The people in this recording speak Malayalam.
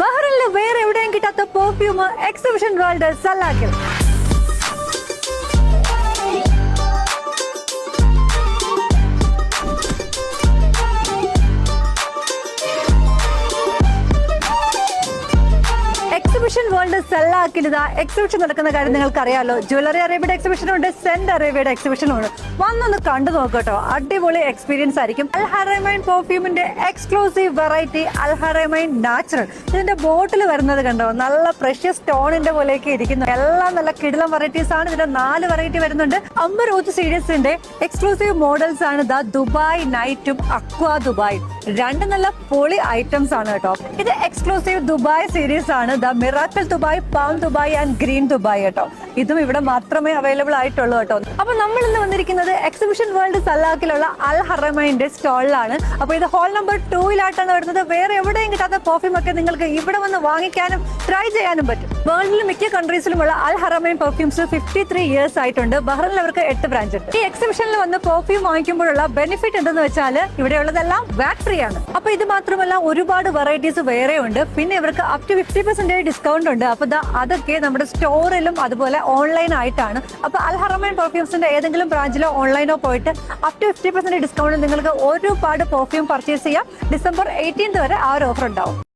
ബഹ്റിനിൽ വേറെ എവിടെയും കിട്ടാത്ത പെർഫ്യൂം എക്സിബിഷൻ വേൾഡ് സലാക്കിൽ. എക്സിബിഷൻ വേൾഡ് സലാക്കിൽ ഇതാ എക്സിബിഷൻ നടക്കുന്ന കാര്യം നിങ്ങൾക്ക് അറിയാലോ. ജ്വല്ലറി അറേബ്യയുടെ എക്സിബിഷൻ ഉണ്ട്, സെന്റ് അറേബ്യയുടെ എക്സിബിഷനും ഉണ്ട്. വന്നൊന്ന് കണ്ടു നോക്കട്ടോ, അടിപൊളി എക്സ്പീരിയൻസ് ആയിരിക്കും. അൽ ഹറമൈൻ പെർഫ്യൂമിന്റെ എക്സ്ക്ലൂസീവ് വെറൈറ്റി അൽ ഹറമൈൻ നാച്ചുറൽ. ഇതിന്റെ ബോട്ടിൽ വരുന്നത് കണ്ടോ, നല്ല പ്രഷ്യസ് സ്റ്റോണിന്റെ പോലെയൊക്കെ ഇരിക്കുന്നു. എല്ലാം നല്ല കിടിലം വെറൈറ്റീസ് ആണ്. ഇതിന്റെ 4 വെറൈറ്റി വരുന്നുണ്ട്. അംബർ ഊത്ത് സീരീസിന്റെ എക്സ്ക്ലൂസീവ് മോഡൽസ് ആണ് ദാ ദുബായ് നൈറ്റും അക്വാ ദുബായ്. 2 നല്ല പൊളി ഐറ്റംസ് ആണ് കേട്ടോ. ഇത് എക്സ്ക്ലൂസീവ് ദുബായ് സീരീസ് ആണ്. The miracle Dubai, palm Dubai and green Dubai കേട്ടോ. ഇതും ഇവിടെ മാത്രമേ അവൈലബിൾ ആയിട്ടുള്ളൂ കേട്ടോ. അപ്പൊ നമ്മൾ ഇന്ന് വന്നിരിക്കുന്നത് എക്സിബിഷൻ വേൾഡ് സലാക്കിലുള്ള അൽ ഹറമൈന്റെ സ്റ്റോളിലാണ്. അപ്പൊ ഇത് ഹോൾ നമ്പർ 2-ായിട്ടാണ് വരുന്നത്. വേറെ എവിടെയും കിട്ടാത്ത പെർഫ്യൂം ഒക്കെ നിങ്ങൾക്ക് ഇവിടെ വന്ന് വാങ്ങിക്കാനും ട്രൈ ചെയ്യാനും പറ്റും. വേൾഡിലെ മിക്ക കൺട്രീസിലുമുള്ള അൽ ഹറമൈൻ പെർഫ്യൂംസ് 53 ഇയേഴ്സ് ആയിട്ടുണ്ട്. ബഹ്റിനിൽ അവർക്ക് 8 ബ്രാഞ്ച് ഉണ്ട്. ഈ എക്സിബിഷനിൽ വന്ന് പെർഫ്യൂം വാങ്ങിക്കുമ്പോഴുള്ള ബെനിഫിറ്റ് എന്തെന്ന് വെച്ചാൽ ഇവിടെ ഉള്ളതെല്ലാം വാറ്റ് ഫ്രീ ആണ്. അപ്പൊ ഇത് മാത്രമല്ല ഒരുപാട് വെറൈറ്റീസ് വേറെ ഉണ്ട്. പിന്നെ ഇവർക്ക് അപ് ടു 50% ഡിസ്കൗണ്ട് ഉണ്ട്. അപ്പൊ അതൊക്കെ നമ്മുടെ സ്റ്റോറിലും അതുപോലെ ഓൺലൈൻ ആയിട്ടാണ്. അപ്പൊ അൽ ഹറമൈൻ പെർഫ്യൂംസിന്റെ ഏതെങ്കിലും ബ്രാഞ്ചിലോ ഓൺലൈനോ പോയിട്ട് അപ് ടു 50% ഡിസ്കൗണ്ട് നിങ്ങൾക്ക് ഒരുപാട് പെർഫ്യൂം പർച്ചേസ് ചെയ്യാം. ഡിസംബർ 18 വരെ ആ ഒരു ഓഫർ ഉണ്ടാവും.